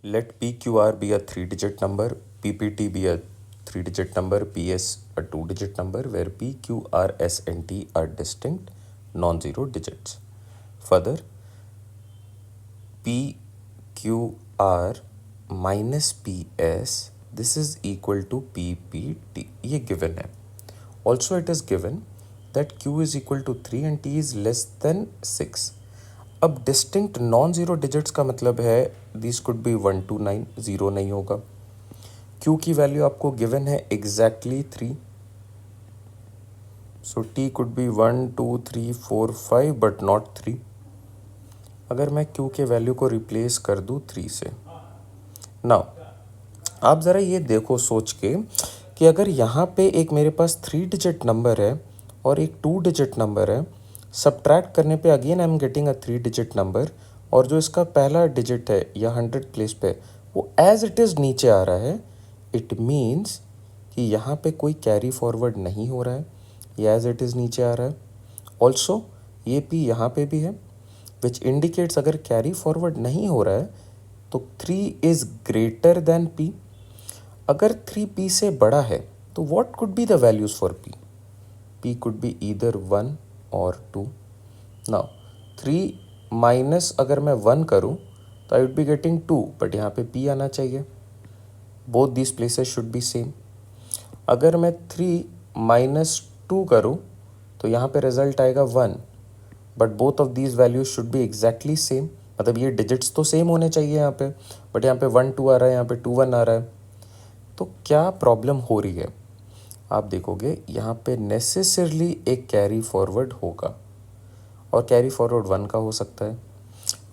Let PQR be a 3-digit number, PPT be a 3-digit number, PS a 2-digit number, where P, Q, R, S, and T are distinct non-zero digits. Further, PQR minus PS, this is equal to PPT. ये given है. Also, it is given that Q is equal to 3 and T is less than 6. अब distinct non zero digits का मतलब है this could be 1 to 9, zero नहीं होगा. Q की value आपको गिवन है exactly 3, so T could be 1 2 3 4 5 but not 3. अगर मैं क्यू के वैल्यू को रिप्लेस कर दूँ 3 से, नाउ आप ज़रा ये देखो सोच के कि अगर यहाँ पे एक मेरे पास 3 डिजिट नंबर है और एक 2 डिजिट नंबर है, सब्ट्रैक्ट करने पे again I am getting a 3 digit number, और जो इसका पहला डिजिट है या 100 प्लेस पे वो एज इट इज़ नीचे आ रहा है, इट मीन्स कि यहाँ पे कोई कैरी फॉरवर्ड नहीं हो रहा है, ये एज इट इज़ नीचे आ रहा है. ऑल्सो ये पी यहाँ पे भी है, विच इंडिकेट्स अगर कैरी फॉरवर्ड नहीं हो रहा है तो 3 इज़ ग्रेटर देन पी. अगर 3p से बड़ा है तो what could be the values for p? p could be either 1 और 2. नाउ 3 माइनस अगर मैं 1 करूं तो I would be getting 2, but यहाँ पे p आना चाहिए. Both this places should be same. अगर मैं 3 माइनस 2 करूं तो यहाँ पे रिजल्ट आएगा 1, but both of these values should be exactly same. मतलब ये डिजिट्स तो सेम होने चाहिए यहाँ पे, बट यहाँ पे 1 2 आ रहा है, यहाँ पे 2 1 आ रहा है. तो क्या प्रॉब्लम हो रही है? आप देखोगे यहाँ पे नेसेसरली एक कैरी फॉरवर्ड होगा, और कैरी फॉरवर्ड 1 का हो सकता है.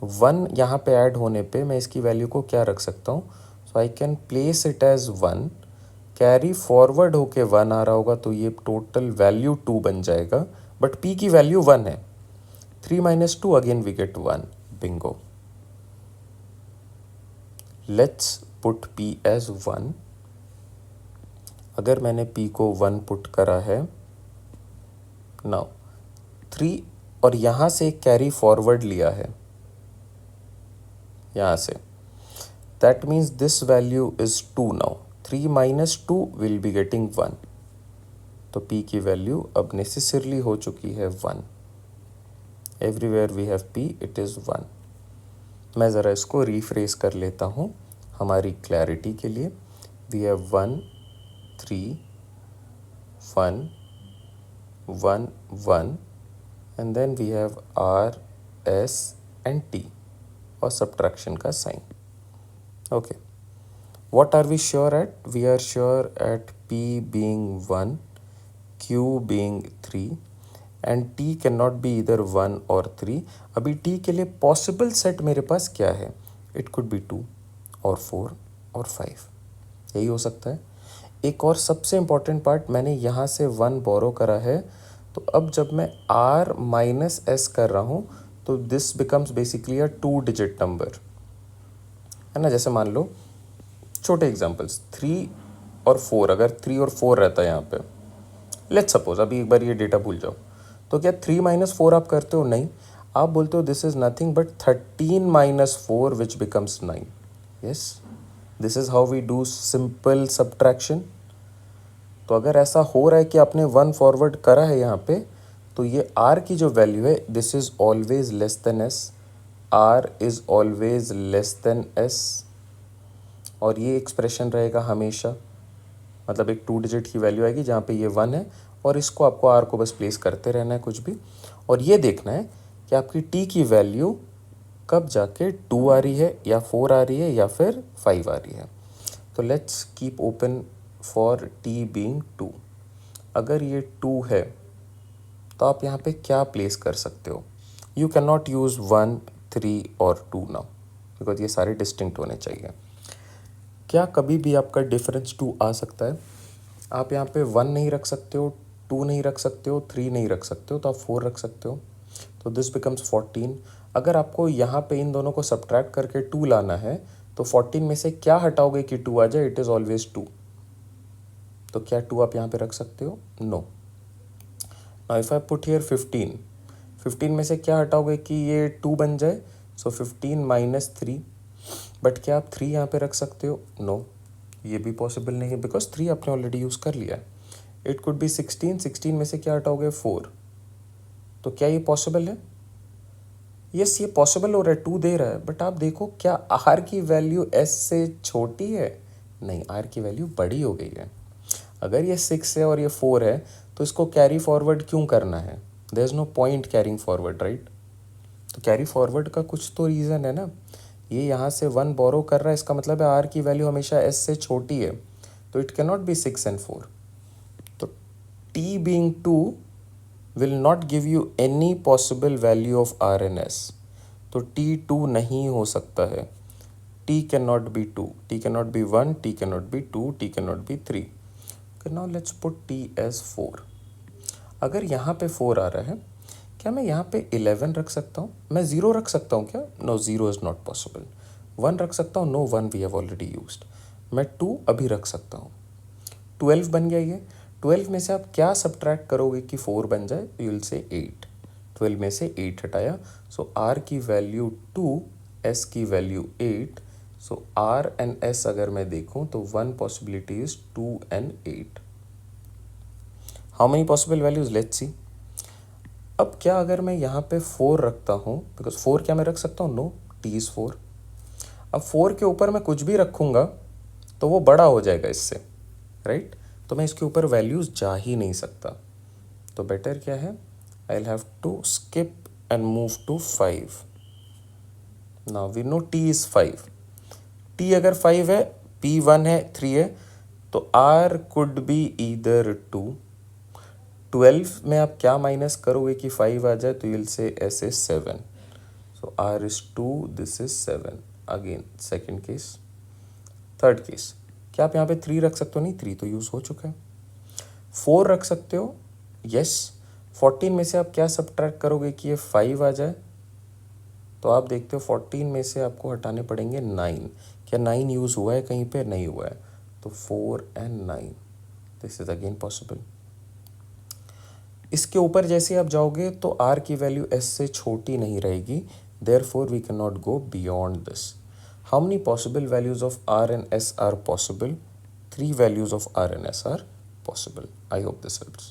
1 यहाँ पे ऐड होने पे मैं इसकी वैल्यू को क्या रख सकता हूँ? So I can place it as 1. Carry forward होके 1 आ रहा होगा तो ये टोटल वैल्यू 2 बन जाएगा, बट p की वैल्यू 1 है. 3 minus 2 again we get 1. Bingo. Let's put p as 1. अगर मैंने p को 1 पुट करा है, नाउ 3 और यहाँ से कैरी फॉरवर्ड लिया है यहाँ से, that means this value is 2. Now 3 minus 2 will be getting 1, तो p की वैल्यू अब नेसेसरली हो चुकी है 1. Everywhere we have p, it is 1. मैं ज़रा इसको रीफ्रेस कर लेता हूँ हमारी क्लैरिटी के लिए. We have 1 3 1 1 1 and then we have R, S and T और subtraction का sign. Okay. What are we sure at? We are sure at P being 1, Q being 3 and T cannot be either 1 or 3. अभी T के लिए possible set मेरे पास क्या है? It could be 2 और 4 और 5. यही हो सकता है. एक और सबसे इम्पॉर्टेंट पार्ट, मैंने यहाँ से 1 बोरो करा है, तो अब जब मैं R माइनस एस कर रहा हूँ तो this becomes basically a 2 digit number, है ना. जैसे मान लो छोटे एग्जांपल्स 3 और 4, अगर 3 और 4 रहता है यहाँ पे, लेट्स सपोज अभी एक बार ये डेटा भूल जाओ, तो क्या 3 माइनस 4 आप करते हो? नहीं, आप बोलते हो this is nothing but 13 minus 4 which becomes 9. Yes, this is how we do simple subtraction. तो अगर ऐसा हो रहा है कि आपने 1 फॉरवर्ड करा है यहाँ पे, तो ये r की जो वैल्यू है this is always less than s. r is always less than s, और ये एक्सप्रेशन रहेगा हमेशा. मतलब एक 2 डिजिट की वैल्यू आएगी जहाँ पे ये 1 है, और इसको आपको r को बस प्लेस करते रहना है कुछ भी, और ये देखना है कि आपकी t की वैल्यू कब जाके 2 आ रही है या 4 आ रही है या फिर 5 आ रही है. तो let's keep open for t being 2. अगर ये 2 है तो आप यहाँ पे क्या प्लेस कर सकते हो? यू कैन नॉट यूज़ 1 3 और 2 नाउ, बिकॉज ये सारे डिस्टिंक्ट होने चाहिए. क्या कभी भी आपका डिफरेंस 2 आ सकता है? आप यहाँ पे 1 नहीं रख सकते हो, 2 नहीं रख सकते हो, 3 नहीं रख सकते हो, तो आप 4 रख सकते हो, तो दिस बिकम्स 14. अगर आपको यहाँ पे इन दोनों को सब्ट्रैक्ट करके 2 लाना है तो 14 में से क्या हटाओगे कि 2 आ जाए? It is always 2. तो क्या 2 आप यहाँ पे रख सकते हो? No. Now if I put here 15 में से क्या हटाओगे कि ये 2 बन जाए? सो 15 माइनस 3, बट क्या आप 3 यहाँ पे रख सकते हो? नो, ये भी पॉसिबल नहीं है बिकॉज 3 आपने ऑलरेडी यूज़ कर लिया है। इट कुड बी 16, 16 में से क्या हटाओगे? 4। तो क्या ये पॉसिबल है? यस, ये पॉसिबल हो रहा है, 2 दे रहा है, बट आप देखो क्या आर की वैल्यू एस से छोटी है? नहीं, आर की वैल्यू बड़ी हो गई है। अगर ये 6 है और ये 4 है तो इसको कैरी फॉरवर्ड क्यों करना है? There is no point carrying forward, right? तो कैरी फॉरवर्ड का कुछ तो रीज़न है ना। ये यहाँ से 1 बोरो कर रहा है, इसका मतलब है आर की वैल्यू हमेशा एस से छोटी है, तो it can not be 6 and 4। तो T being 2 will not give you any possible value of R N S. तो टी 2 नहीं हो सकता है। T can not be 2, T can not be 1, T can not be 2, T can not be 3। Now let's put T as 4। अगर यहाँ पे 4 आ रहा है, क्या मैं यहाँ पे 11 रख सकता हूँ? मैं 0 रख सकता हूँ क्या? No, 0 is not possible. 1 रख सकता हूँ? No, 1 we have already used. मैं 2 अभी रख सकता हूँ। 12 बन गया ये। 12 में से आप क्या सब्ट्रैक्ट करोगे कि 4 बन जाए? यू विल से 8। 12 में से 8 हटाया, सो आर की वैल्यू 2, एस की वैल्यू 8। सो आर एंड एस अगर मैं देखूँ तो 1 possibility is 2 and 8। How many possible values? Let's see. अब क्या अगर मैं यहाँ पे 4 रखता हूँ, बिकॉज 4 क्या मैं रख सकता हूँ? No, T is 4। अब 4 के ऊपर मैं कुछ भी रखूँगा तो वो बड़ा हो जाएगा इससे, राइट? तो मैं इसके ऊपर वैल्यूज़ जा ही नहीं सकता। तो बेटर क्या है? I will have to skip and move to 5। Now we know T is 5। T अगर 5 है, पी 1 है, 3 है, तो आर कुड बी ईदर 2। 12 में आप क्या माइनस करोगे कि 5 आ जाए? तो you will say S is 7। So R is 2, this is 7। Again second case. Third case, क्या आप यहाँ पे 3 रख सकते हो? नहीं, 3 तो यूज़ हो चुका है। 4 रख सकते हो? यस। 14 में से आप क्या सब्ट्रैक्ट करोगे कि ये 5 आ जाए? तो आप देखते हो 14 में से आपको हटाने पड़ेंगे 9। क्या 9 यूज़ हुआ है कहीं पे? नहीं हुआ है। तो 4 and 9, this is again possible. इसके ऊपर जैसे आप जाओगे तो आर की वैल्यू एस से छोटी नहीं रहेगी, therefore we can not go beyond this. How many possible values of R and S are possible? 3 values of R and S are possible. I hope this helps.